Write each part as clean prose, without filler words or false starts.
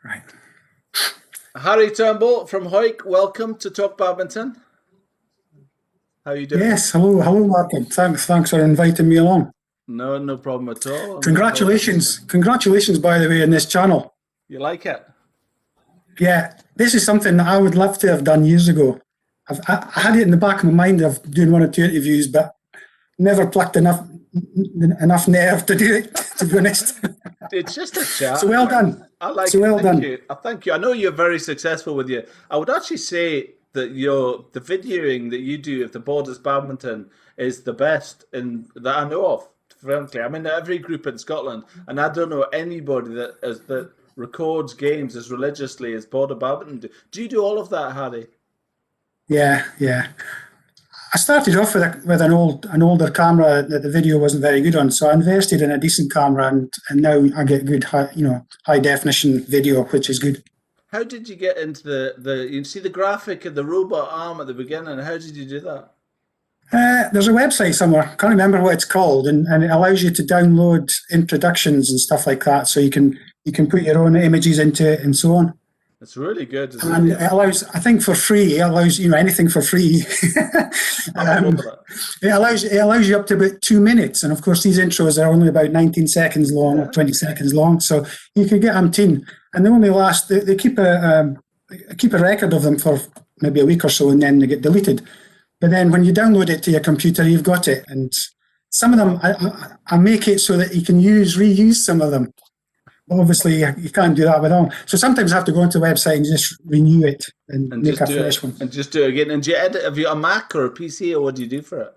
Right. Harry Turnbull from Hawick, welcome to Talk Badminton. How are you doing? Yes. Hello, Martin. Thanks for inviting me along. No problem at all. I'm looking forward to this. Congratulations, by the way, on this channel. You like it? Yeah, this is something that I would love to have done years ago. I had it in the back of my mind of doing one or two interviews, but never plucked enough nerve to do it. To be honest. It's just a chat. So well done. I like So it. well Thank done. you. Thank you. I know you're very successful with you. I would actually say that the videoing that you do of the Borders Badminton is the best that I know of. Frankly, I'm in every group in Scotland, and I don't know anybody that records games as religiously as Border Badminton. Do you do all of that, Harry? Yeah. I started off with an older camera that the video wasn't very good on, so I invested in a decent camera, and now I get good high definition video, which is good. How did you get into the you see the graphic of the robot arm at the beginning? How did you do that? There's a website somewhere. I can't remember what it's called, and it allows you to download introductions and stuff like that, so you can put your own images into it and so on. It's really good. And it allows, I think, for free. It allows anything for free. It allows you up to about 2 minutes, and of course these intros are only about 19 seconds long, or 20 seconds long, so you can get them teen, and they only last. They keep a record of them for maybe a week or so, and then they get deleted. But then when you download it to your computer, you've got it, and some of them I make it so that you can reuse some of them. Obviously, you can't do that with all. So sometimes I have to go onto the website and just renew it and make a fresh one. And just do it again. And do you edit? Have you a Mac or a PC, or what do you do for it?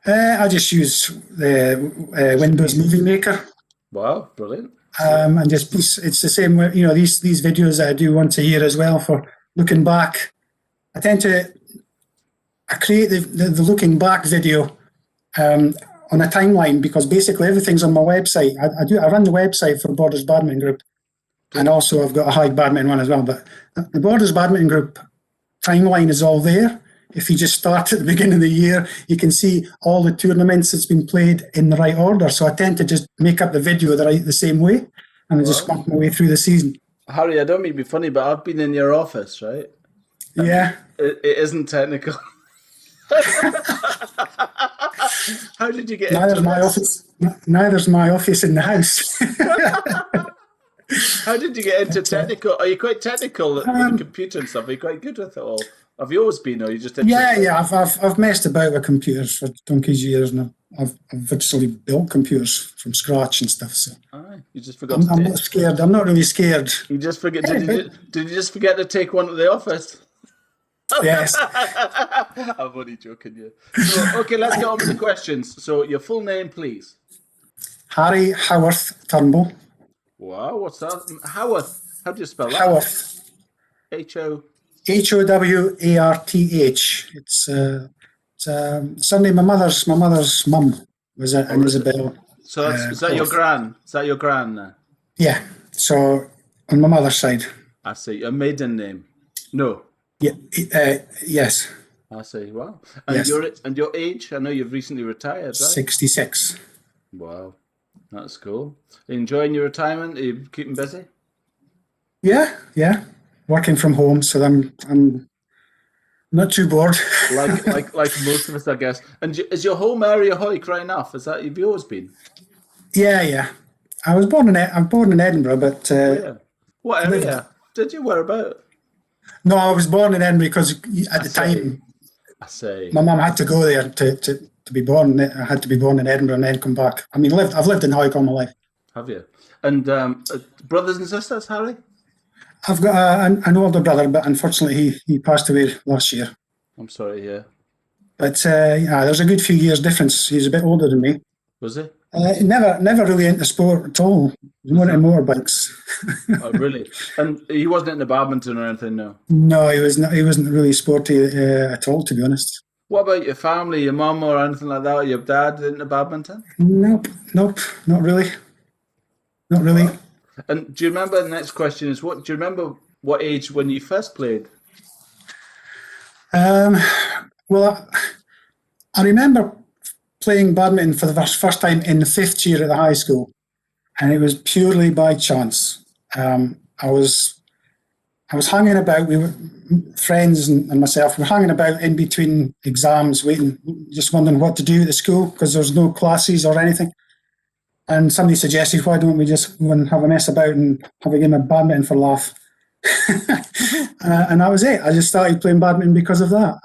I just use the Windows Movie Maker. Wow, brilliant! And just it's the same way. These videos that I do once a year as well for looking back. I create the looking back video. On a timeline, because basically everything's on my website. I run the website for Borders Badminton Group, and also I've got a Hawick Badminton one as well. But the Borders Badminton Group timeline is all there. If you just start at the beginning of the year, you can see all the tournaments that's been played in the right order. So I tend to just make up the video the same way, and I just work my way through the season. Harry, I don't mean to be funny, but I've been in your office, right? Yeah. It isn't technical. How did you get Neither's my office in the house. How did you get into technical? Are you quite technical with the computer and stuff? Are you quite good with it all? Have you always been, or you just? Yeah. I've messed about with computers for donkey's years now. I've virtually built computers from scratch and stuff. So you just forgot. I'm not scared. I'm not really scared. You just forget. Did you just forget to take one to the office? Yes. I'm only joking, yeah. So, okay, let's get on with the questions. So, your full name, please. Harry Haworth Turnbull. Wow, what's that? Haworth. How do you spell that? Haworth. H-O. Howarth. It's surname. My mother's mum was an Isabel. So is that your gran? Is that your gran? Yeah. So on my mother's side. I see. A maiden name? No. Yeah. Yes. I see. Wow. And your age? I know you've recently retired, right? 66. Wow, that's cool. Are you enjoying your retirement? Are you keeping busy? Yeah. Working from home, so I'm not too bored. like most of us, I guess. And is your home area Hawick right enough? Is that you've always been? Yeah. I was born in Edinburgh, but what area? Did you? Where about? No, I was born in Edinburgh because at the time, my mum had to go there to be born. I had to be born in Edinburgh and then come back. I mean, I've lived in Hawick all my life. Have you? And brothers and sisters, Harry? I've got an older brother, but unfortunately he passed away last year. I'm sorry, yeah. But there's a good few years difference. He's a bit older than me. Was he? Never really into sport at all. He was more into motorbikes. Oh, really? And he wasn't into badminton or anything, no? No, he wasn't really sporty at all, to be honest. What about your family, your mum or anything like that? Or your dad into badminton? Nope, not really. Not really. Wow. And do you remember, the next question is, do you remember what age when you first played? Well, I remember playing badminton for the first time in the 5th year at the high school, and it was purely by chance. I I was hanging about. We were friends and myself. We were hanging about in between exams, waiting, just wondering what to do at the school because there was no classes or anything. And somebody suggested, why don't we just go and have a mess about and have a game of badminton for a laugh? And that was it. I just started playing badminton because of that.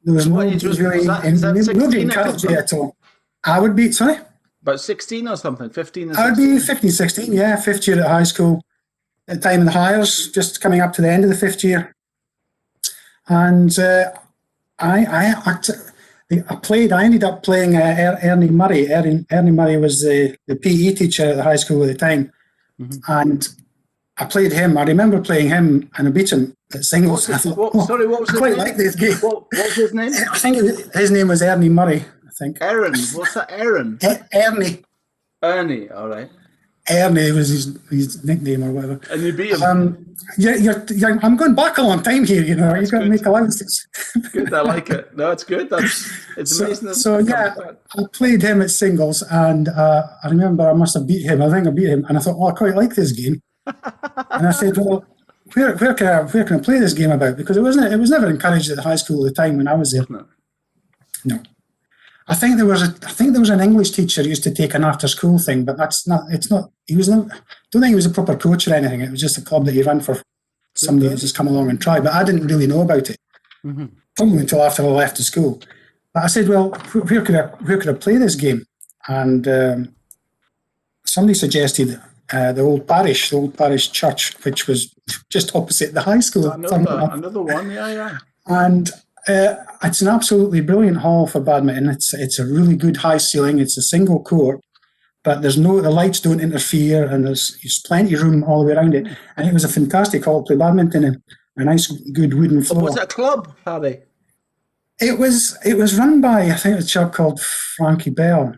There was What age was that? Is that 16 nobody or encouraged me something? at all. I would be, sorry? About 16 or something, 15 or I would 16? be 15, 16, yeah, fifth year at high school. At the time of the hires, just coming up to the end of the fifth year. And I ended up playing Ernie Murray. Ernie Murray was the PE teacher at the high school at the time. And I played him. I remember playing him and I beat him at singles. I thought, Sorry, what was I his quite name? like this game. What was his name? I think his name was Ernie Murray, I think. Aaron. What's that, Aaron? Ernie. Ernie, all right. Ernie was his nickname or whatever. And you beat him? I'm going back a long time here, you know. You've got to good. make allowances. Good, I like it. No, it's good. It's amazing. So yeah, I played him at singles, and I remember I must have beat him. I think I beat him, and I thought, I quite like this game. And I said, well, where can I play this game about? Because it was never encouraged at the high school at the time when I was there. No. I think there was an English teacher who used to take an after school thing, but don't think he was a proper coach or anything. It was just a club that he ran for somebody to just come along and try. But I didn't really know about it probably until after I left the school. But I said, well, where could I play this game? And somebody suggested the old parish church, which was just opposite the high school. Another one, yeah. And it's an absolutely brilliant hall for badminton. It's a really good high ceiling. It's a single court, but the lights don't interfere, and there's plenty of room all the way around it. And it was a fantastic hall to play badminton in, a nice, good wooden floor. Was it a club, Harry? It was run by, I think, a chap called Frankie Bell.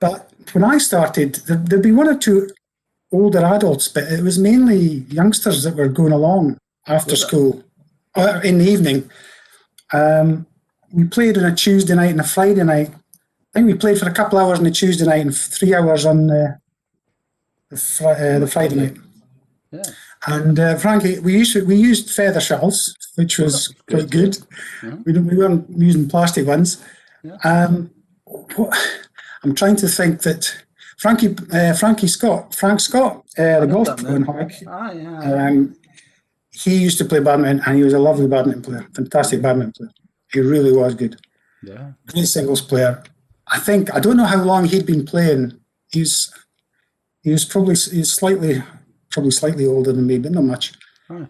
But when I started, there'd be one or two older adults, but it was mainly youngsters that were going along after school. In the evening. We played on a Tuesday night and a Friday night. I think we played for a couple of hours on the Tuesday night and 3 hours on the Friday night. Yeah. And Frankie, we used feather shells, which was quite good. Yeah. We weren't using plastic ones. Yeah. I'm trying to think that Frank Scott, the golf pro in Hawick. Yeah. He used to play badminton, and he was a lovely badminton player, fantastic badminton player. He really was good. Yeah. Great singles player. I don't know how long he'd been playing. He's slightly older than me, but not much. Right.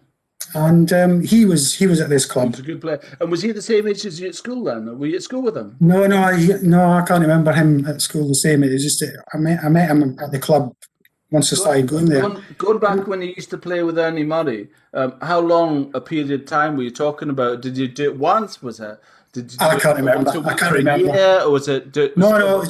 And he was at this club. He's a good player. And was he the same age as you at school then? Were you at school with him? No, I can't remember him at school the same. It was just I met him at the club once I started going there. Going back when you used to play with Ernie Murray, how long a period of time were you talking about? Did you do it once? I can't remember. Yeah, or was it? No.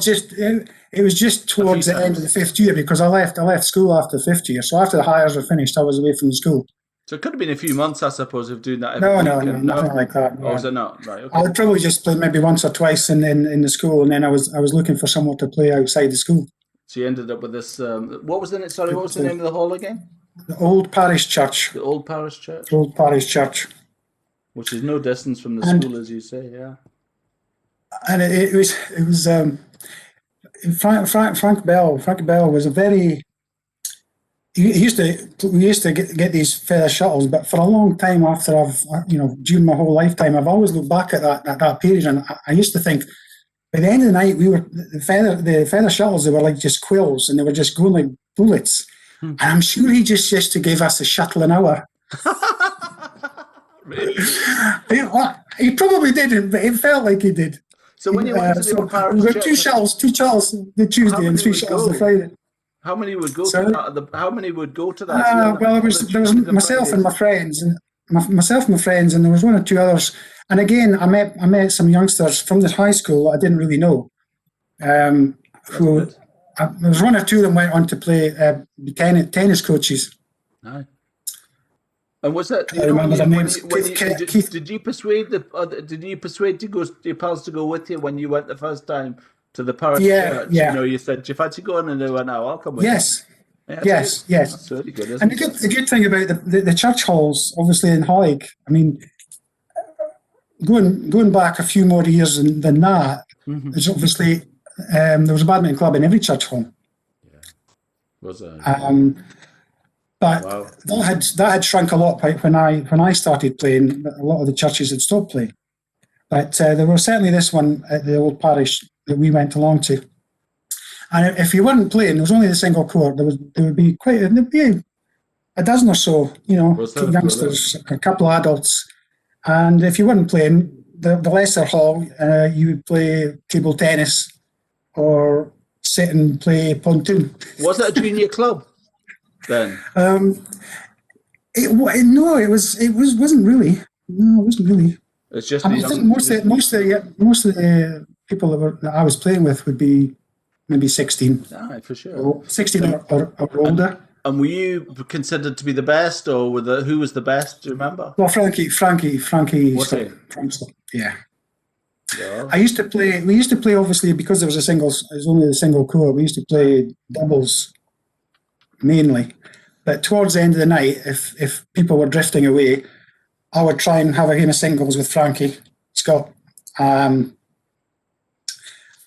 It was just towards the end of the fifth year because I left school after the fifth year. So after the hires were finished, I was away from the school. So it could have been a few months, I suppose, of doing that. No, nothing like that. Or was it not? Right. Okay. I would probably just play maybe once or twice in the school, and then I was looking for somewhere to play outside the school. So you ended up with this. What was the name of the hall again? The Old Parish Church. The Old Parish Church. The Old Parish Church. Which is no distance from the school, as you say, yeah. And it was Frank Bell was a very. We used to get these feather shuttles, but for a long time after during my whole lifetime, I've always looked back at that period, and I used to think. By the end of the night, the feather shuttles. They were like just quills, and they were just going like bullets. And I'm sure he just used to give us a shuttle an hour. He probably didn't, but it felt like he did. So when you went to the parish church, two shuttles the Tuesday and 3 shuttles the Friday. How many would go to that? How many would go to that? Well, there was myself and my friends, and there was one or two others. And again, I met some youngsters from the high school that I didn't really know. There was one or two that went on to play tennis coaches. Aye. And was that? I remember their names. Did you persuade your pals to go with you when you went the first time to the parish church? Yeah. You said, "Do you fancy going?" And they went, "No, I'll come with Yes. you." Yes, yes. That's really good, isn't And it? the good thing about the church halls, obviously in Hawick, I mean, going back a few more years than that, there's obviously there was a badminton club in every church hall. Was it? But Wow. that had shrunk a lot when I started playing. A lot of the churches had stopped playing, but there was certainly this one at the old parish that we went along to. And if you weren't playing, there was only the single court. There would be a dozen or so, youngsters, a couple of adults, and if you weren't playing, the lesser hall, you would play table tennis or sit and play pontoon. Was it a junior club then? It wasn't really. No, it wasn't really. It's just. I think most of the people that I was playing with would be maybe 16. Aye, for sure. 16 or older. And were you considered to be the best, or who was the best? Do you remember? Well, Frankie. Was he? Yeah. Yeah. We used to play obviously because there was only the single court. We used to play doubles mainly, but towards the end of the night, if people were drifting away, I would try and have a game of singles with Frankie Scott, and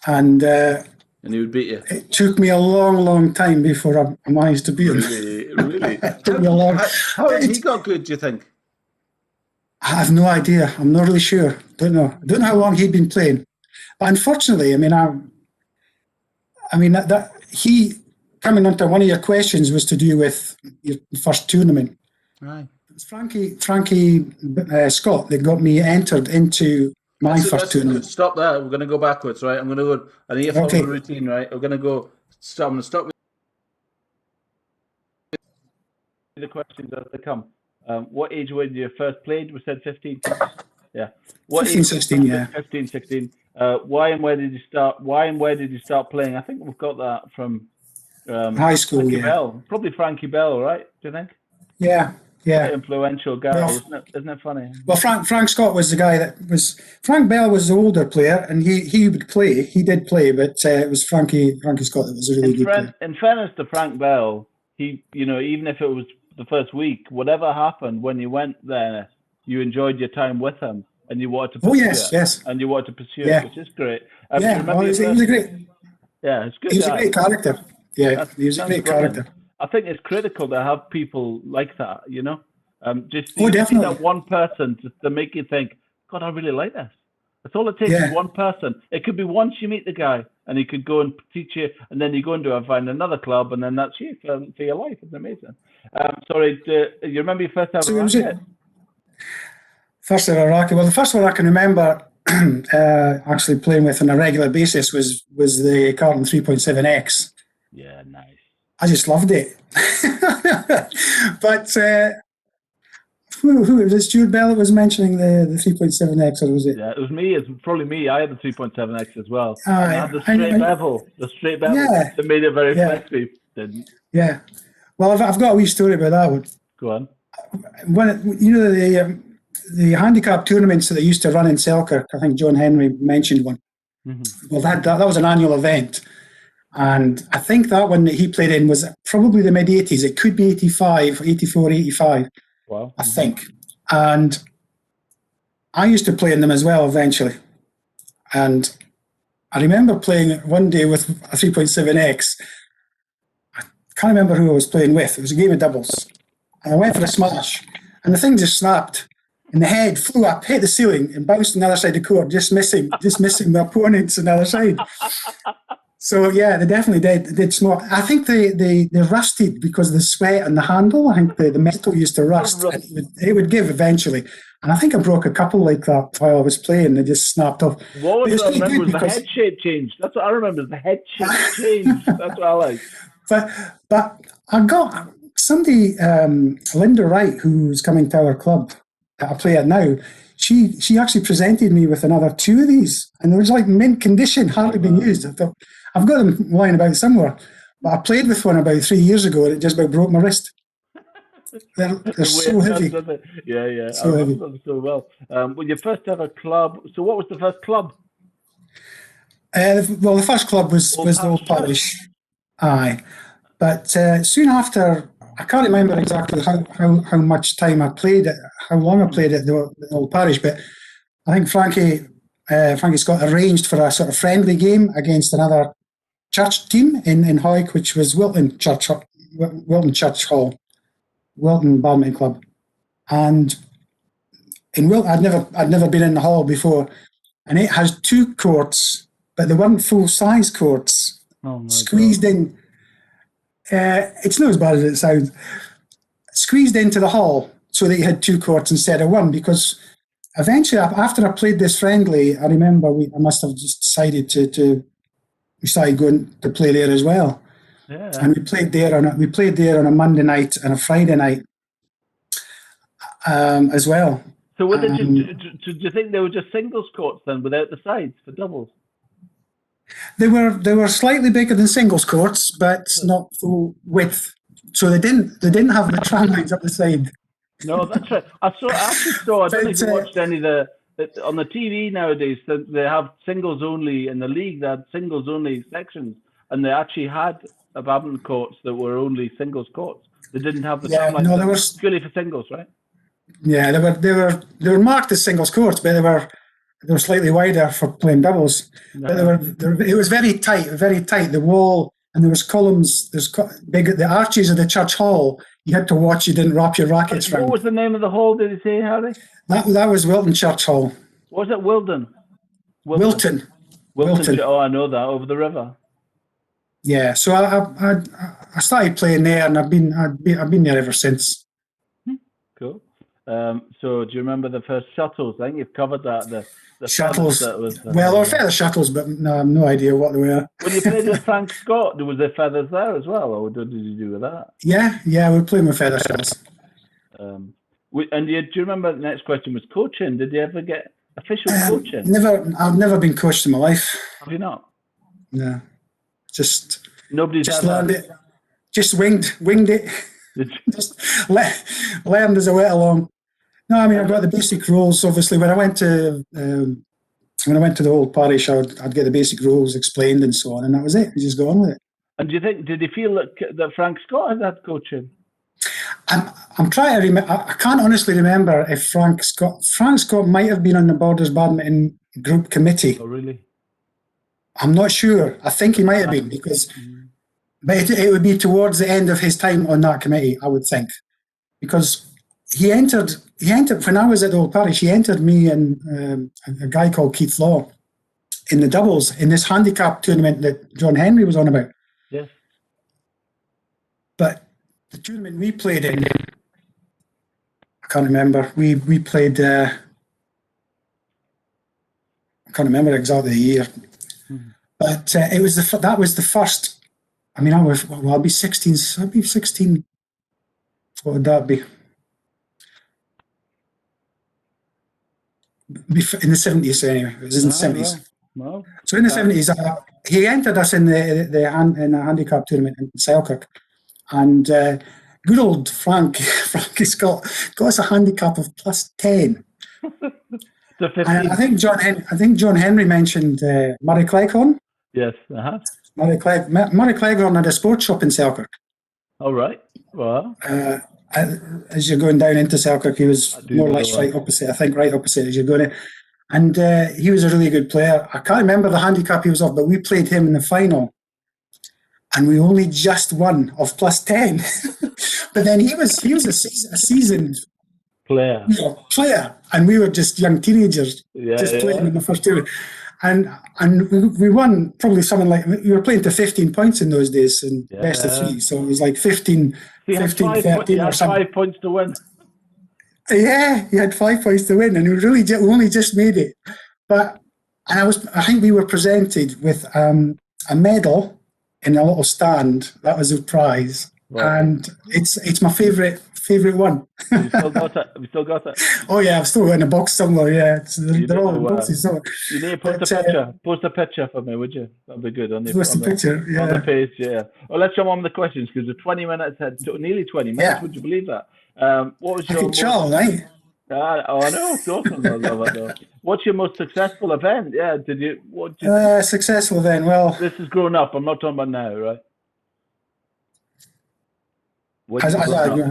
he would beat you. It took me a long time before I managed to beat him. Really? It took me a long. How has he got good? Do you think? I have no idea. I'm not really sure. Don't know. I don't know how long he'd been playing. But unfortunately, that he coming onto one of your questions was to do with your first tournament. Right. It's Frankie Scott that got me entered into my first tournament. Stop there. We're going to go backwards, right? I'm going to go. I need to follow the routine, right? We're going to go. I'm going to stop with the questions as they come. What age when you first played? We said 15. Yeah. What 15, 16, yeah. 15, 16. Why and where did you start? Why and where did you start playing? I think we've got that from high school. Frankie yeah. Bell. Probably Frankie Bell, right? Do you think? Yeah. Quite influential guy, isn't it funny? Well, Frank Scott was the guy that was. Frank Bell was the older player, and he would play. He did play, but it was Frankie Scott that was a really good player. In fairness to Frank Bell, he, even if it was the first week, whatever happened when you went there, you enjoyed your time with him, and you wanted to pursue yes. And you wanted to pursue it, which is great. He was a great. Yeah, it's good. He was a great character. Yeah, he was a great character. I think it's critical to have people like that, Just definitely. that one person just to make you think, God, I really like this. That's all it takes is one person. It could be once you meet the guy and he could go and teach you, and then you go and find another club, and then that's you for your life. It's amazing. Sorry, you remember your first ever racket? First ever racket. Well, the first one I can remember actually playing with on a regular basis was the Carlton 3.7X. Yeah, nice. I just loved it. But who was it? Stuart Bell that was mentioning the 3.7X, or was it? Yeah, it was me. It's probably me. I had the 3.7X as well. I had the straight bevel. That made it very flexy. Didn't. Yeah. Well, I've got a wee story about that one. Go on. When the handicap tournaments that they used to run in Selkirk, I think John Henry mentioned one. Mm-hmm. Well, that was an annual event. And I think that one that he played in was probably the mid-80s. It could be 85, 84, 85. Wow. I think. And I used to play in them as well eventually. And I remember playing one day with a 3.7X. I can't remember who I was playing with. It was a game of doubles. And I went for a smash. And the thing just snapped. And the head flew up, hit the ceiling, and bounced on the other side of the court, just missing the opponents on the other side. So yeah, they definitely did snort. I think they rusted because of the sweat and the handle. I think the metal used to rust. And it would give eventually. And I think I broke a couple like that while I was playing. They just snapped off. What was I remember was the head shape change. That's what I remember. The head shape change. That's what I like. But I got somebody, Linda Wright, who's coming to our club that I play at now. She actually presented me with another two of these, and they was like mint condition, hardly been used. I thought, I've got them lying about somewhere, but I played with one about 3 years ago, and it just about broke my wrist. They're so heavy. Yeah. So I remember them so well. When you first ever club, so what was the first club? Well, the first club was the old parish. Aye. But soon after, I can't remember exactly how much time I played it, how long I played at the Old Parish, but I think Frankie Scott arranged for a sort of friendly game against another church team in Hawick, which was Wilton Church Hall, Wilton Badminton Club. And in Wilton, I'd never been in the hall before, and it has 2 courts, but they weren't full-size courts, squeezed in. It's not as bad as it sounds. Squeezed into the hall so that you had 2 courts instead of 1, because eventually, after I played this friendly, I remember I must have just decided we started going to play there as well. Yeah. And we played there on a Monday night and a Friday night as well. So were they do you think they were just singles courts then, without the sides for doubles? They were slightly bigger than singles courts, but not full width. So they didn't have the tram lines up the side. No, that's right. I actually saw. I don't know if you watched any of on the TV nowadays. They have singles only in the league. They had singles only sections, and they actually had badminton courts that were only singles courts. They didn't have the tram lines. No, they were purely for singles, right? Yeah, they were marked as singles courts, but they were slightly wider for playing doubles. No. But it was very tight. The wall, and there was columns. The arches of the church hall. You had to watch. You didn't wrap your rackets around. What was the name of the hall? Did you say, Harry? That was Wilton Church Hall. Was it Wilton? Wilton. Oh, I know that, over the river. Yeah, so I started playing there, and I've been there ever since. Cool. So do you remember the first shuttles? I think you've covered that. The shuttles. There were feather shuttles, but no, I have no idea what they were. When you played with Frank Scott, was there feathers there as well, or what did you do with that? Yeah, we were playing with feather shuttles. And do you remember, the next question was coaching? Did you ever get official coaching? Never. I've never been coached in my life. Have you not? No. Nobody's just learned it. Just winged it. Just learned as I went along. No, I mean, I got the basic rules. Obviously, when I went to the Old Parish, I'd get the basic rules explained and so on, and that was it. You just go on with it. And did you feel that Frank Scott had that coaching? I'm trying to remember. I can't honestly remember if Frank Scott might have been on the Borders Badminton Group Committee. Oh, really? I'm not sure. I think he might have been, but it would be towards the end of his time on that committee, I would think, because he entered when I was at the Old Parish. He entered me and a guy called Keith Law in the doubles in this handicap tournament that John Henry was on about. Yes. But the tournament we played in, I can't remember. We played. I can't remember exactly the year, but that was the first. I mean, I'll be 16. I'll be 16. What would that be? In the 70s, anyway. It was in the 70s. No. So in the 70s, he entered us in the handicap tournament in Selkirk, and good old Frankie Scott got us a handicap of +10. And I think John Henry mentioned Murray Cleghorn. Yes. Murray Cleghorn had a sports shop in Selkirk. All right. Well. As you're going down into Selkirk, he was more or less right opposite as you're going in. And he was a really good player. I can't remember the handicap he was off, but we played him in the final. And we only just won of +10. But then he was a seasoned player. And we were just young teenagers playing in the first tournament. And we won probably something like, we were playing to 15 points in those days in best of 3. So it was like 13 or something. 5 points to win. Yeah, he had 5 points to win, and we only just made it. I think we were presented with a medal in a little stand. That was a prize. Right. And it's my favourite one. You still got it? Have you still got it? Oh yeah, I've still got it in a box somewhere. Yeah, they're all in boxes. So. You need to post a picture. Post a picture for me, would you? That'd be good. On the picture. Yeah. On the page. Yeah. Well, let's jump on with the questions because the 20 minutes nearly 20 minutes. Yeah. Would you believe that? What was your? Right? I know. I love it though. What's your most successful event? Yeah. Successful event? Well, this is grown up. I'm not talking about now, right?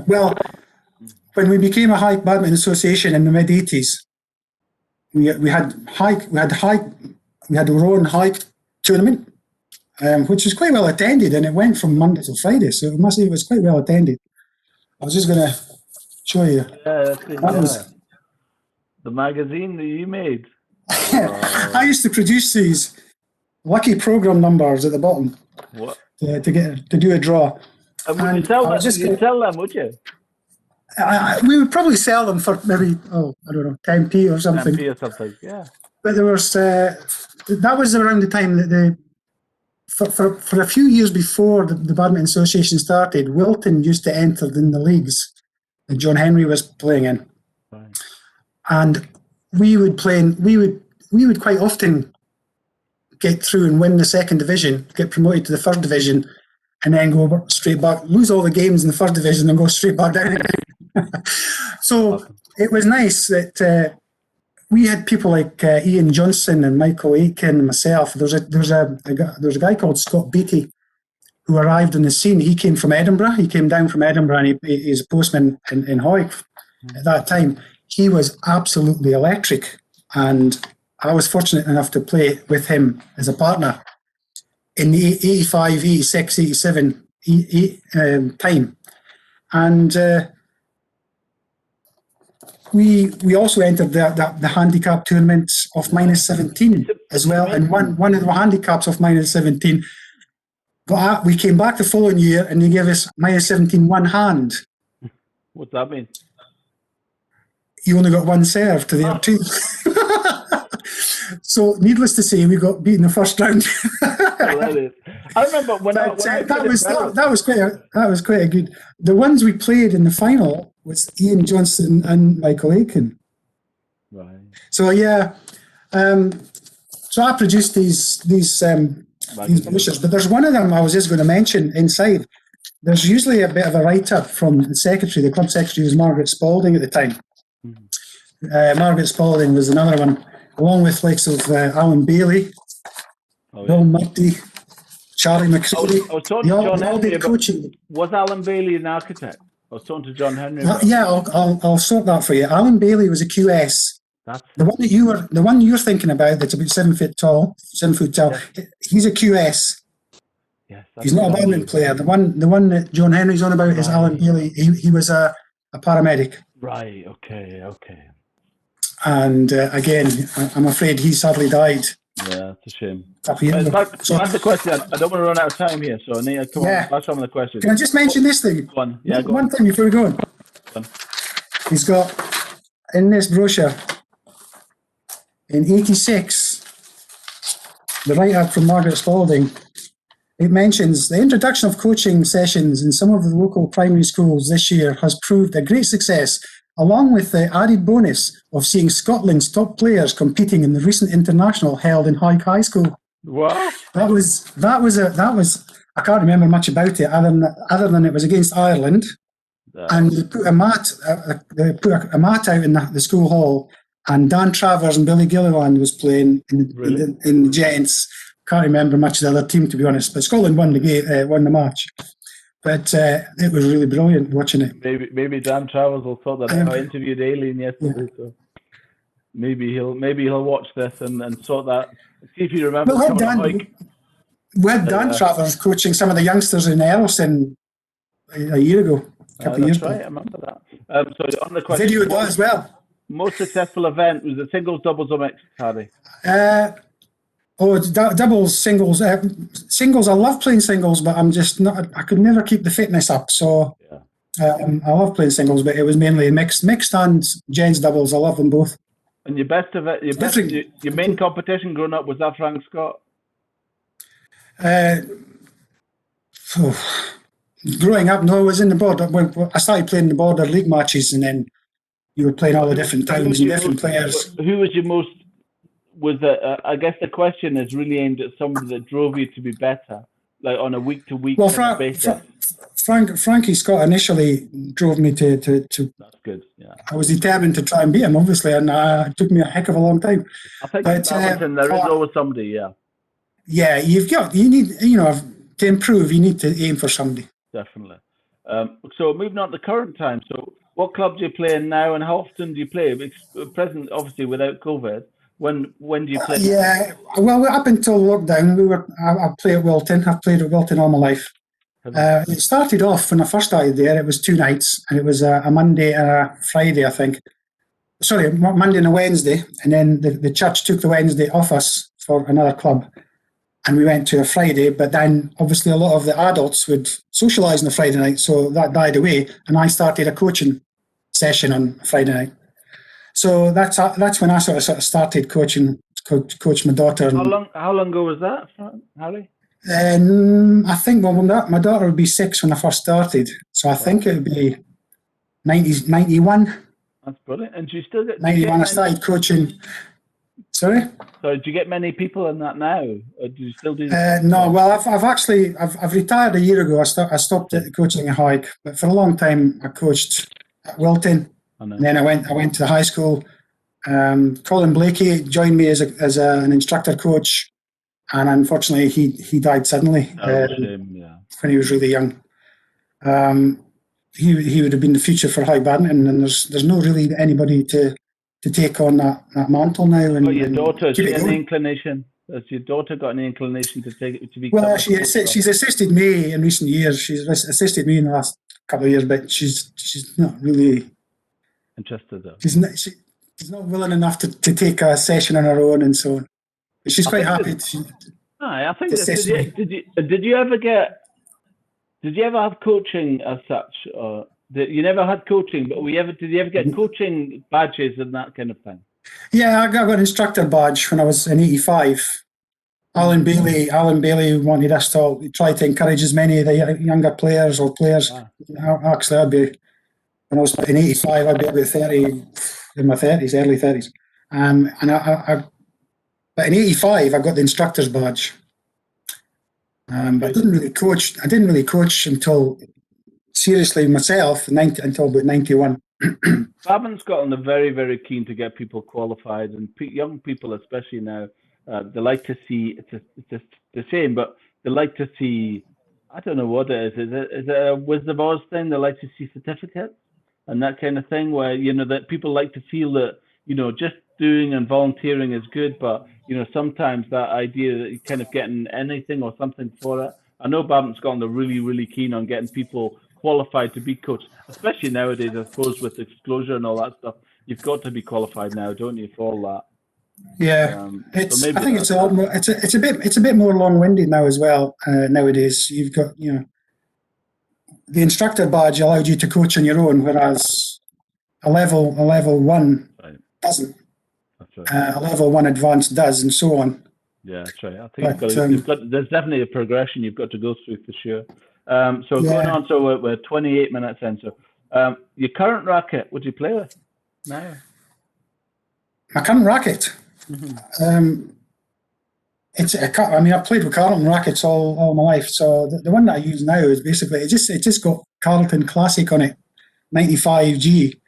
Well, when we became a Hawick Badminton Association in the mid '80s, we had our own Hawick tournament, which was quite well attended, and it went from Monday to Friday, so it was quite well attended. I was just going to show you. Yeah, that was the magazine that you made. I used to produce these lucky program numbers at the bottom. What? To do a draw. And would you sell that? You'd sell them, would you? We would probably sell them for maybe, I don't know, 10p or something. 10p or something, yeah. But there was, that was around the time that for a few years before the Badminton Association started, Wilton used to enter in the leagues that John Henry was playing in. Right. And we would quite often get through and win the second division, get promoted to the first division, and then go straight back, lose all the games in the first division and go straight back down again. So it was nice that we had people like Ian Johnson and Michael Aiken and myself. There was a guy called Scott Beattie who arrived on the scene. He came from Edinburgh. He came down from Edinburgh, and he's a postman in Hawick at that time. He was absolutely electric, and I was fortunate enough to play with him as a partner in the 85, 86, 87 time. And we also entered the handicap tournaments of -17 as well, and one of the handicaps of -17. But we came back the following year and they gave us -17 one hand. What's that mean? You only got one serve to their two. So, needless to say, we got beaten the first round. I remember when that was quite a good. The ones we played in the final was Ian Johnson and Michael Aiken. Right. So yeah, so I produced these brochures, but there's one of them I was just going to mention inside. There's usually a bit of a write-up from the secretary. The club secretary was Margaret Spalding at the time. Mm-hmm. Margaret Spalding was another one, along with likes of Alan Bailey, Bill Murty, Charlie McCready. I was talking to John Henry coaching. Was Alan Bailey an architect? I was talking to John Henry. Yeah, I'll sort that for you. Alan Bailey was a QS. The one you're thinking about that's about 7 foot tall. Yeah. He's a QS. Yes, he's not a badminton player. The one that John Henry's on about is Alan Bailey. He was a paramedic. Right. Okay. And again, I'm afraid he sadly died. Yeah, it's a shame. Back to the question. I don't want to run out of time here, so I need to come on. That's some of the questions. Can I just mention this thing? Go on. Yeah, one thing before we go on. He's got in this brochure in '86, the write-up from Margaret Spalding. It mentions the introduction of coaching sessions in some of the local primary schools this year has proved a great success, along with the added bonus of seeing Scotland's top players competing in the recent international held in Hawick High School. Wow! That was. I can't remember much about it other than it was against Ireland, and they put a mat. They put a mat out in the school hall, and Dan Travers and Billy Gilliland was playing in the gents. Can't remember much of the other team, to be honest, but Scotland won the match. But it was really brilliant watching it. Maybe Dan Travers will sort that out. I interviewed Aileen yesterday, so maybe he'll watch this and sort that. See if he remembers. We had Dan Travers coaching some of the youngsters in Erleston a year ago, a couple of years ago. Right, I remember that. So on the question, video as well. Most successful event was it singles, doubles, or mixed, Hardy? Doubles, singles. Singles, I love playing singles, but I'm just not. I could never keep the fitness up. So I love playing singles, but it was mainly mixed and gents doubles. I love them both. And your main competition growing up, was that Frank Scott? Growing up, no, I was in the border. When I started playing the border league matches, and then you were playing all the different towns and different players. Who was your most? I guess the question is really aimed at somebody that drove you to be better, like on a week-to-week basis. Frankie Scott initially drove me to. That's good. Yeah. I was determined to try and beat him, obviously, and it took me a heck of a long time. I think in Badminton there is always somebody. Yeah. Yeah, you need to improve. You need to aim for somebody. Definitely. So moving on to current time. So what club do you play in now, and how often do you play? Present, obviously, without COVID. When do you play? Yeah, well, up until lockdown, I play at Wilton. I've played at Wilton all my life. It started off when I first started there. It was 2 nights, and it was a Monday and a Friday, I think. Sorry, Monday and a Wednesday, and then the church took the Wednesday off us for another club, and we went to a Friday. But then, obviously, a lot of the adults would socialise on a Friday night, so that died away, and I started a coaching session on a Friday night. So that's when I sort of started coaching, coach my daughter. How long ago was that, Harry? I think my daughter would be 6 when I first started, so I think it would be 91. That's brilliant. And do you still get 91? I started coaching. Sorry. So do you get many people in that now, or do you still do? No. Well, I've retired a year ago. I stopped coaching at Hawick, but for a long time I coached at Wilton. And then I went to the high school. Colin Blakey joined me as an instructor coach, and unfortunately he died suddenly when he was really young. He would have been the future for high badminton, and there's no really anybody to take on that mantle now. And your daughter, has she any inclination? Has your daughter got any inclination to take it to be? Well, she's assisted me in recent years. She's assisted me in the last couple of years, but she's not really interested though. She's not willing enough to take a session on her own and so on. But she's quite happy. I think did you ever have coaching as such, or you never had coaching? But did you ever get coaching badges and that kind of thing? Yeah, I got an instructor badge when I was in '85. Alan Bailey wanted us to try to encourage as many of the younger players or players. Actually, when I was in '85, I'd be about 30, in my 30s, early 30s. But in '85, I got the instructor's badge. But I didn't really coach until seriously myself until about 91. Badminton Scotland are very, very keen to get people qualified, and young people especially now. They like to see, it's the same, but they like to see, I don't know what it is. Is it a Wizard of Oz thing? They like to see certificates and that kind of thing, where, that people like to feel that, just doing and volunteering is good, but, sometimes that idea that you're kind of getting anything or something for it. I know Badminton Scotland are really, really keen on getting people qualified to be coached, especially nowadays, I suppose, with disclosure and all that stuff. You've got to be qualified now, don't you, for all that? Yeah, I think it's a lot more. It's a bit more long-winded now as well. Nowadays, you've got the instructor badge allowed you to coach on your own, whereas a level 1 doesn't. That's right. A level 1 advanced does, and so on. Yeah, that's right. I think there's definitely a progression you've got to go through for sure. Going on, so we're 28 minutes in. So, your current racket, would you play with now? My current racket. Mm-hmm. I've played with Carlton rackets all my life. So the one that I use now is basically it just got Carlton Classic on it, 95G.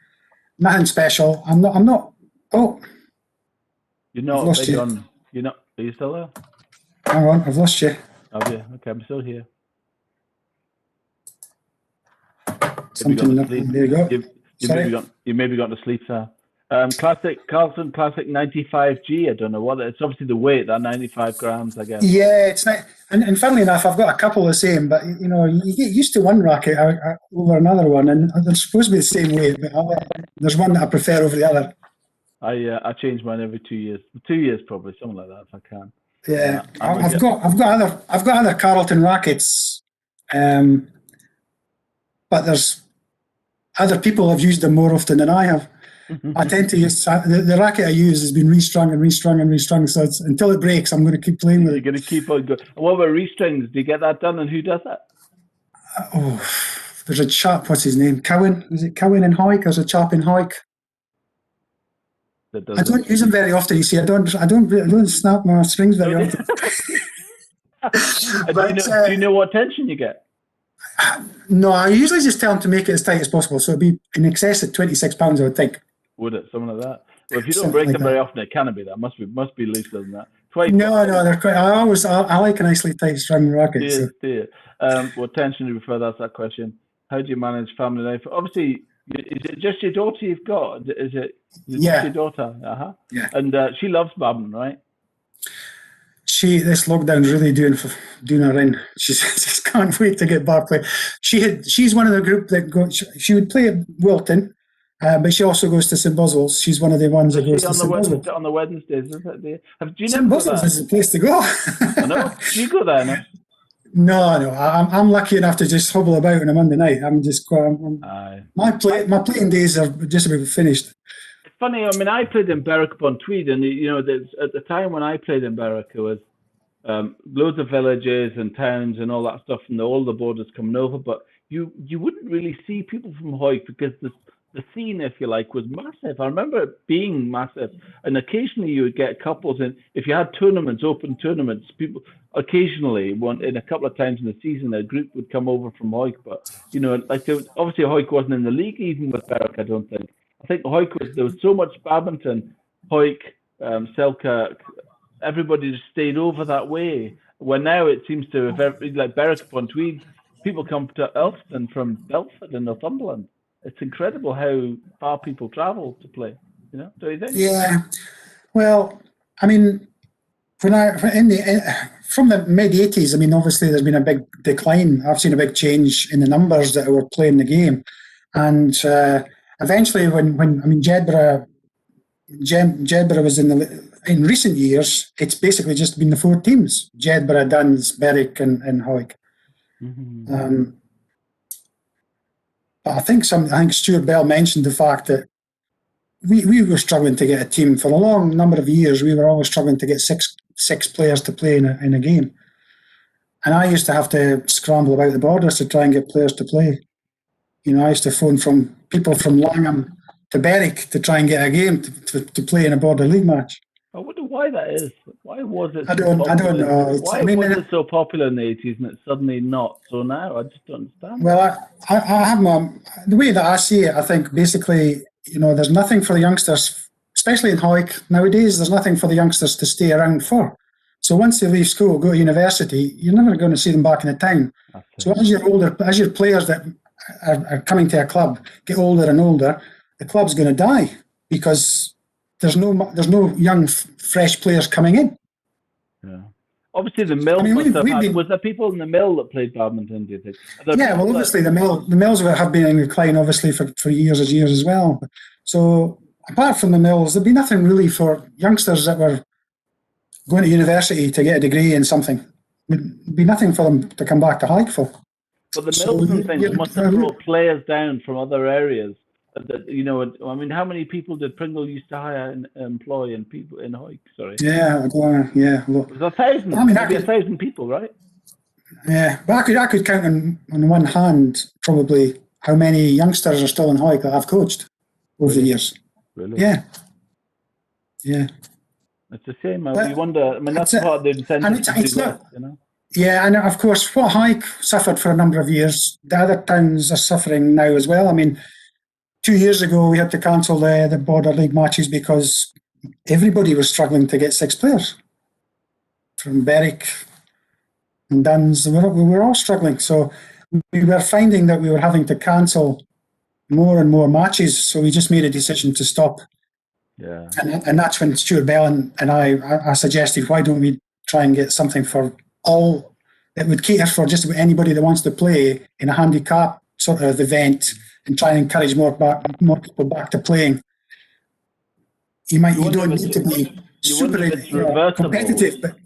Nothing special. I'm not. Oh, you're not big on. You're not. Are you still there? Hang on, I've lost you. Have you? Okay, I'm still here. Something. There you go. You maybe got to sleep, sir. Carlton Classic 95G. I don't know what it's. Obviously the weight, that 95 grams, I guess. Yeah, it's not. And funnily enough, I've got a couple the same. But you get used to one racket over another one, and they're supposed to be the same weight. But there's one that I prefer over the other. I change mine every 2 years. 2 years probably, something like that if I can. Yeah, I've got other Carlton rackets, but there's other people have used them more often than I have. I tend to use the racket I use has been restrung and restrung and restrung. So until it breaks, I'm going to keep playing with it. You're going to keep on going. What about restrings? Do you get that done, and who does that? There's a chap. What's his name? Cowan. Is it Cowan in Hawick? There's a chap in Hawick. I don't use them very often. You see, I don't snap my strings very often. Do you know what tension you get? No, I usually just tell them to make it as tight as possible. So it'd be in excess of 26 pounds, I would think. Would it? Something like that? Well, if you don't break them very often, it cannot be that. Must be looser than that. No, they're quite. I like a nicely tight strung racket. What tension do you prefer? That's that question. How do you manage family life? Obviously, is it just your daughter you've got? Is it Yeah. just your daughter? Yeah. And she loves badminton, right? This lockdown's really doing her in. She just can't wait to get back play. She's one of the group that she would play at Wilton, but she also goes to St Boswell's. She's one of the ones that goes to St Boswell's. On the Wednesdays, is it? Do you St never go Boswell's there? is the place to go. I know. Do you go there? No. No. I'm lucky enough to just hobble about on a Monday night. My playing days are just about finished. It's funny. I mean, I played in Berwick-upon-Tweed, and at the time when I played in Berwick, it was loads of villages and towns and all that stuff, and all the borders coming over. But you wouldn't really see people from Hawick because the scene, if you like, was massive. I remember it being massive, and occasionally you would get couples, and if you had open tournaments, people occasionally, in a couple of times in the season, a group would come over from Hawick. But obviously Hawick wasn't in the league even with Berwick. I don't think. I think there was so much badminton, Hawick, Selkirk. Everybody just stayed over that way. When now it seems to have, like Berwick-upon-Tweed, people come to Elphiston from Belford and Northumberland. It's incredible how far people travel to play. Don't you think? Yeah. Well, I mean, from the mid '80s, I mean, obviously there's been a big decline. I've seen a big change in the numbers that were playing the game, and eventually, when Jedburgh was in recent years, it's basically just been the four teams: Jedburgh, Duns, Berwick, and Hawick. Mm-hmm. But I think Stuart Bell mentioned the fact that we were struggling to get a team for a long number of years. We were always struggling to get six players to play in a game, and I used to have to scramble about the borders to try and get players to play. I used to phone from people from Langham to Berwick to try and get a game to play in a border league match. I wonder why that is. Why was it? I don't know. Why was it so popular in the 80s and it's suddenly not so now? I just don't understand. Well, I have the way that I see it. I think basically, there's nothing for the youngsters, especially in Hawick nowadays. There's nothing for the youngsters to stay around for. So once they leave school, go to university, you're never going to see them back in the town. So as your players that are coming to a club get older and older, the club's going to die because there's no young, fresh players coming in. Yeah. Obviously, the mill was there people in the mill that played badminton? Do you think? Yeah, well, obviously the mills have been in decline, obviously for years and years as well. So apart from the mills, there'd be nothing really for youngsters that were going to university to get a degree in something. There'd be nothing for them to come back to Hawick for. But the mills and things must have brought players down from other areas. I mean, how many people did Pringle used to hire and employ in Hawick? Sorry. Yeah. Look, it was 1,000. I mean, 1,000 people, right? Yeah, but I could count on one hand probably how many youngsters are still in Hawick that I've coached over the years. Really? Yeah. It's a shame. You wonder. I mean, that's part of the incentive to do that. Yeah, and of course, what Hawick suffered for a number of years, the other towns are suffering now as well. I mean, 2 years ago, we had to cancel the border league matches because everybody was struggling to get six players. From Berwick and Duns, we were all struggling. So we were finding that we were having to cancel more and more matches. So we just made a decision to stop. Yeah. And that's when Stuart Bell and I suggested, why don't we try and get something for all that would cater for just about anybody that wants to play in a handicap sort of event, and try and encourage more people back to playing. You don't need to be super competitive, but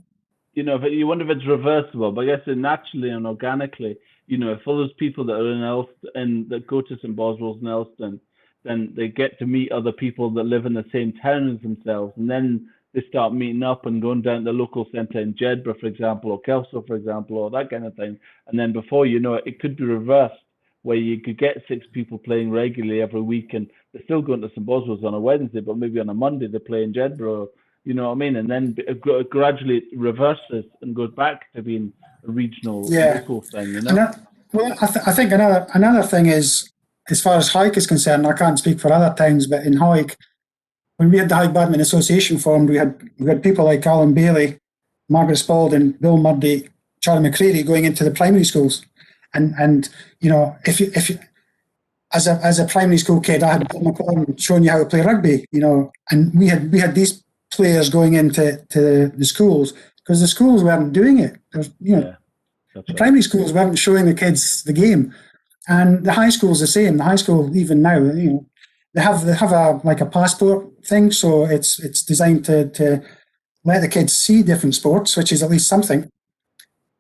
but you wonder if it's reversible. But I guess naturally and organically, for those people that are in Elston and that go to St Boswell's and Elston, then they get to meet other people that live in the same town as themselves, and then they start meeting up and going down to the local centre in Jedburgh, for example, or Kelso, for example, or that kind of thing. And then before you know it, it could be reversed, where you could get six people playing regularly every week, and they're still going to St Boswell's on a Wednesday, but maybe on a Monday they play in Jedburgh, you know what I mean? And then gradually it reverses and goes back to being a regional, local thing, I think another thing is, as far as Hawick is concerned, I can't speak for other towns, but in Hawick, when we had the Hawick Badminton Association formed, we had people like Alan Bailey, Margaret Spalding, Bill Murdy, Charlie McCreary going into the primary schools And if you as a primary school kid, I had my mum showing you how to play rugby, and we had these players going into the schools because the schools weren't doing it. The primary schools weren't showing the kids the game, and the high school's the same. The high school, even now, they have a passport thing, so it's designed to let the kids see different sports, which is at least something.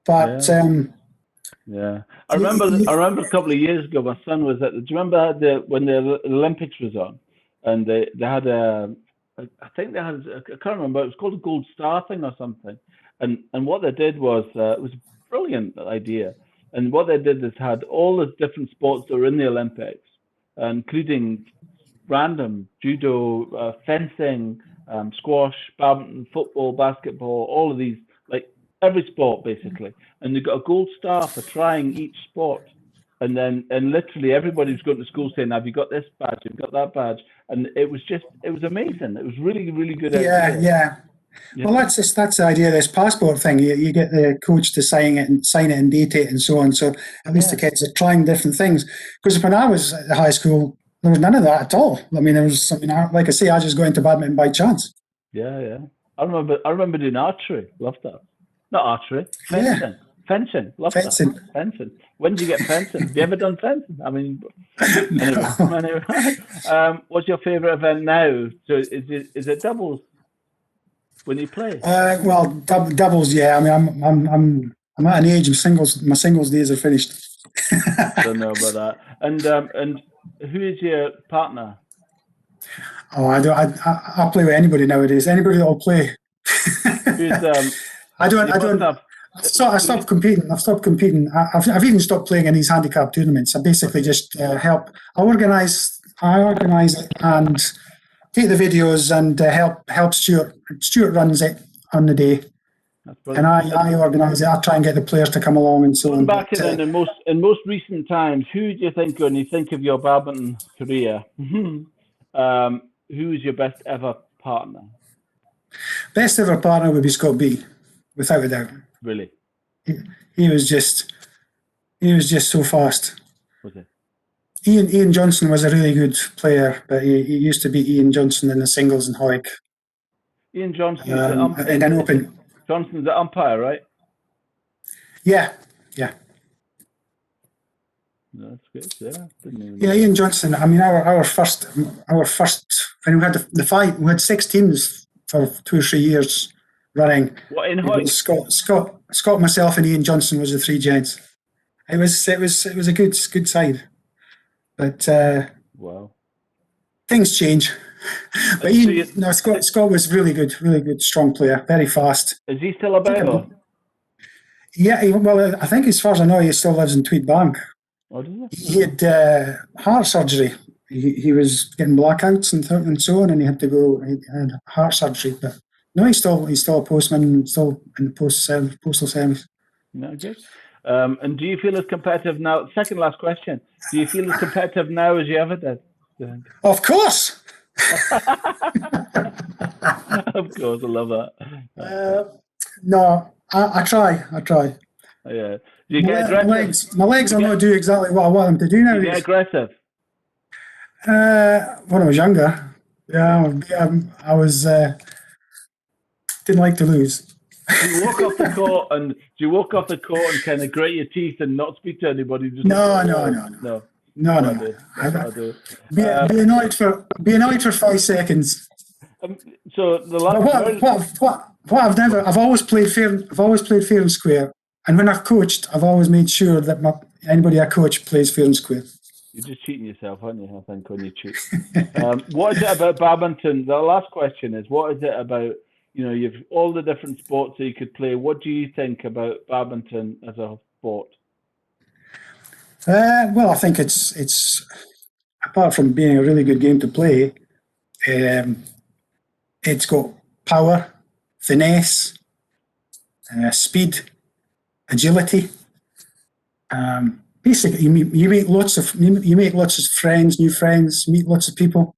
But I remember a couple of years ago, my son was at. Do you remember when the Olympics was on, and they had I think they had, I can't remember. It was called a gold star thing or something. And what they did was it was a brilliant idea. And what they did is had all the different sports that were in the Olympics, including random judo, fencing, squash, badminton, football, basketball, all of these, like every sport basically. And they got a gold star for trying each sport. And literally everybody was going to school saying, "Have you got this badge? Have you got that badge?" And it was amazing. It was really, really good. Yeah. Well, that's the idea of this passport thing. You get the coach to sign it and date it and so on. So at least the kids are trying different things. Because when I was at high school, there was none of that at all. I mean, there was something, like I say, I just got into badminton by chance. Yeah. I remember doing archery. Loved that. Not archery. Fencing. Yeah. Fencing. Loved Fencing. that. Fencing. When did you get fencing? Have you ever done fencing? I mean, anyway. What's your favourite event now? So is it doubles when you play? Well, doubles, yeah. I mean, I'm at an age of singles. My singles days are finished. Don't know about that. And who is your partner? Oh, I don't. I play with anybody nowadays. Anybody that'll play. I don't. I stopped competing. I've stopped competing. I've even stopped playing in these handicap tournaments. I basically just help. I organise it and take the videos and help Stuart. Stuart runs it on the day, and I organise it. I try and get the players to come along and so on. Back in most recent times, who do you think when you think of your badminton career? Who is your best ever partner? Best ever partner would be Scott B, without a doubt. Really? He was just so fast. Was it? Ian Johnson was a really good player, but he used to beat Ian Johnson in the singles in Hawick. Ian Johnson in an open. Johnson's the umpire, right? Yeah. That's good. Yeah. Didn't even Yeah, Ian Johnson. I mean, our first when we had the fight, we had 6 teams for 2 or 3 years running. What in Hawick? Scott, myself, and Ian Johnson was the 3 giants. It was a good side, but wow, things change. But Ian, Scott was really good, strong player, very fast. Is he still about? Yeah, I think as far as I know, he still lives in Tweed Bank. Oh, does he? He had heart surgery. He was getting blackouts and so on, and he had to go. He had heart surgery, but no, he's still a postman, still in the postal service. No, good. And do you feel as competitive now? Second last question: do you feel as competitive now as you ever did? Of course. Of course, I love that. No, I try. Yeah. Do you get aggressive? My legs are not do exactly what I want them to do now. Do you get aggressive? When I was younger, yeah, I was didn't like to lose. Do you walk off the court and kind of grate your teeth and not speak to anybody? No. I do. Be annoyed for 5 seconds. So the last. I've always played fair. I've always played fair and square. And when I've coached, I've always made sure that anybody I coach plays fair and square. You're just cheating yourself, aren't you? I think when you cheat. What is it about badminton? The last question is: what is it about? You've all the different sports that you could play. What do you think about badminton as a sport? Well, I think it's apart from being a really good game to play, it's got power, finesse, speed, agility. Basically, you make lots of friends, new friends, meet lots of people,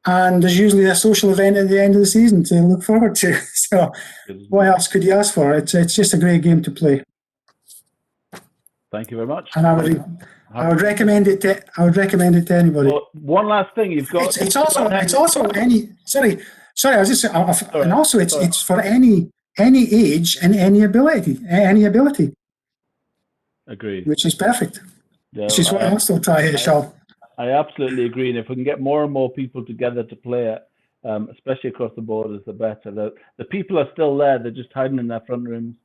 and there's usually a social event at the end of the season to look forward to. So, what else could you ask for? It's just a great game to play. Thank you very much. And I would recommend it to anybody. Well, one last thing, you've got. It's also any. Sorry. I was just. And also, it's for any age and any ability. Agreed. Which is perfect. Yeah, which is what I'll still try here, Sean. I absolutely agree. And if we can get more and more people together to play it, especially across the borders, the better. The people are still there. They're just hiding in their front rooms.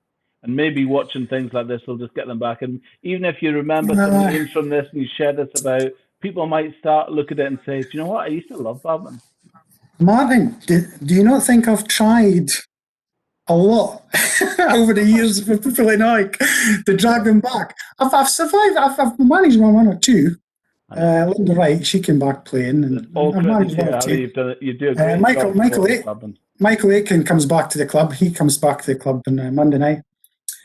And maybe watching things like this will just get them back. And even if you remember some names from this and you share this about, people might start look at it and say, do you know what? I used to love badminton. Martin, do you not think I've tried a lot over the years for people in Hawick to drag them back? I've survived. I've managed one or two. Linda Wright, she came back playing. And all I've managed credit one or to you, two. you do a great job. Michael Aitken comes back to the club. He comes back to the club on Monday night.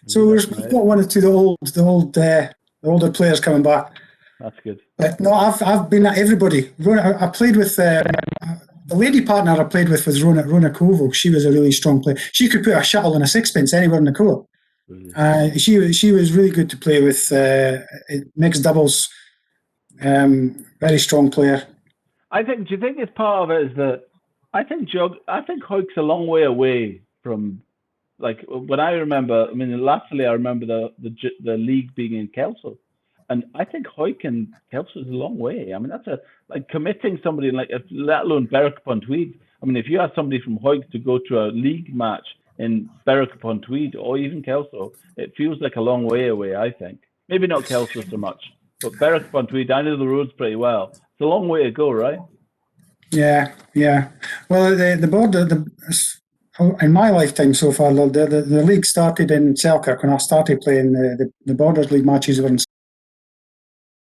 So we've got one or two the older players coming back. That's good. But no, I've been at everybody. I played with the lady partner I played with was Rona Kovo. She was a really strong player. She could put a shuttle and a sixpence anywhere in the court. She was really good to play with. Mixed doubles. Very strong player. Do you think it's part of it is that I think Hawick's a long way away from. Like when I remember, lastly, I remember the league being in Kelso, and I think Hawick and Kelso is a long way. That's committing somebody let alone Berwick-upon-Tweed. If you had somebody from Hawick to go to a league match in Berwick-upon-Tweed or even Kelso, it feels like a long way away. I think maybe not Kelso so much, but Berwick-upon-Tweed, I know the roads pretty well. It's a long way to go, right? Yeah. Well, the border in my lifetime so far, the league started in Selkirk when I started playing the Borders League matches. Were in.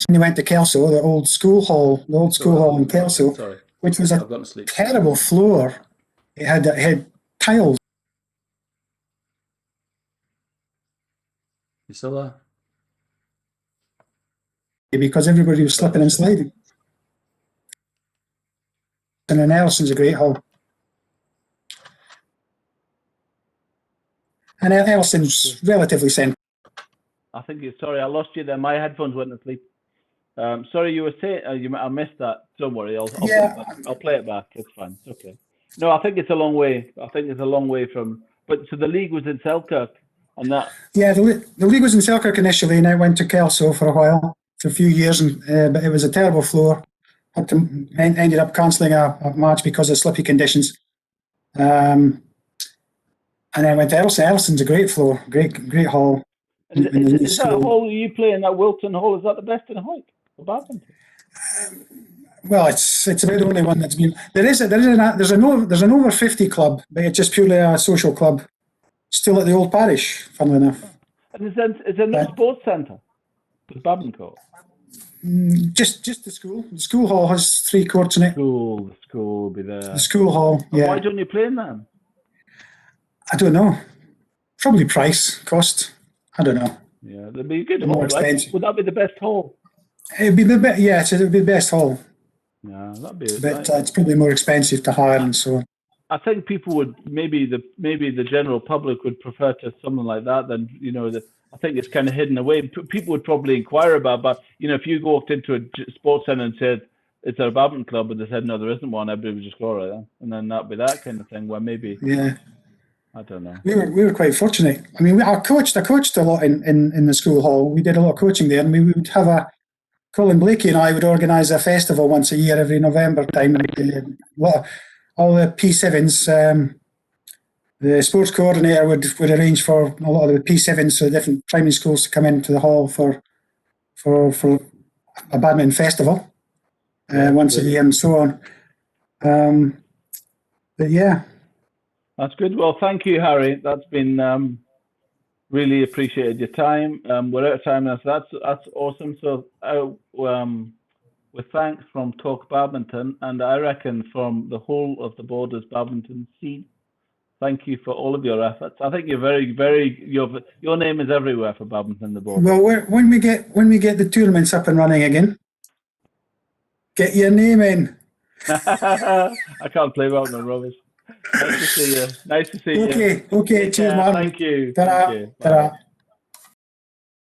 When you went to Kelso, the old school hall in Kelso, which was a terrible floor. It had tiles. You still there? Because everybody was slipping and sliding. And then Ellison's a great hall. And Ellison's relatively central. I think sorry, I lost you there. My headphones went to sleep. Sorry, you were saying I missed that. Don't worry, I'll play it back. It's fine. It's okay. No, I think it's a long way. From. But so the league was in Selkirk, and that. Yeah, the league was in Selkirk initially, and I went to Kelso for a while, for a few years, but it was a terrible floor. Ended up cancelling a match because of slippy conditions. And then I went to Ellison. Ellison's a great floor, great hall. Is that hall you play in, that Wilton Hall? Is that the best in Hawick for badminton? Well, it's about the only one that's been. There's an over 50 club, but it's just purely a social club. Still at the old parish, funnily enough. And is there no sports centre with badminton court? Just the school. The school hall has 3 courts in it. The school will be there. The school hall. And yeah. Why don't you play in them? I don't know. Probably price, cost. I don't know. Yeah, that'd be a good More hall, expensive. right? Would that be the best hall? It'd be the best. Yeah, it'd be the best hall. Yeah, that'd be. But it's probably more expensive to hire and so on. I think people would maybe the general public would prefer to something like that than I think it's kind of hidden away. People would probably inquire about, but if you walked into a sports centre and said it's a badminton club, and they said no, there isn't one, everybody would just go right then, and then that'd be that kind of thing where maybe. Yeah. I don't know. We were quite fortunate. I coached a lot in the school hall. We did a lot of coaching there, and we would have Colin Blakey and I would organise a festival once a year every November time. And all the P7s, the sports coordinator would arrange for a lot of the P7s, so different primary schools to come into the hall for a badminton festival once a year and so on. But yeah. That's good. Well, thank you, Harry. That's been really appreciated your time. We're out of time now, so that's awesome. So with thanks from Talk Badminton, and I reckon from the whole of the Borders badminton scene, thank you for all of your efforts. I think you're very, very. Your name is everywhere for badminton the Borders. Well, when we get the tournaments up and running again, get your name in. I can't play badminton, Robert. Nice to see you. Okay. Cheers, man. Thank you. Ta-ra. Thank you. Ta-ra.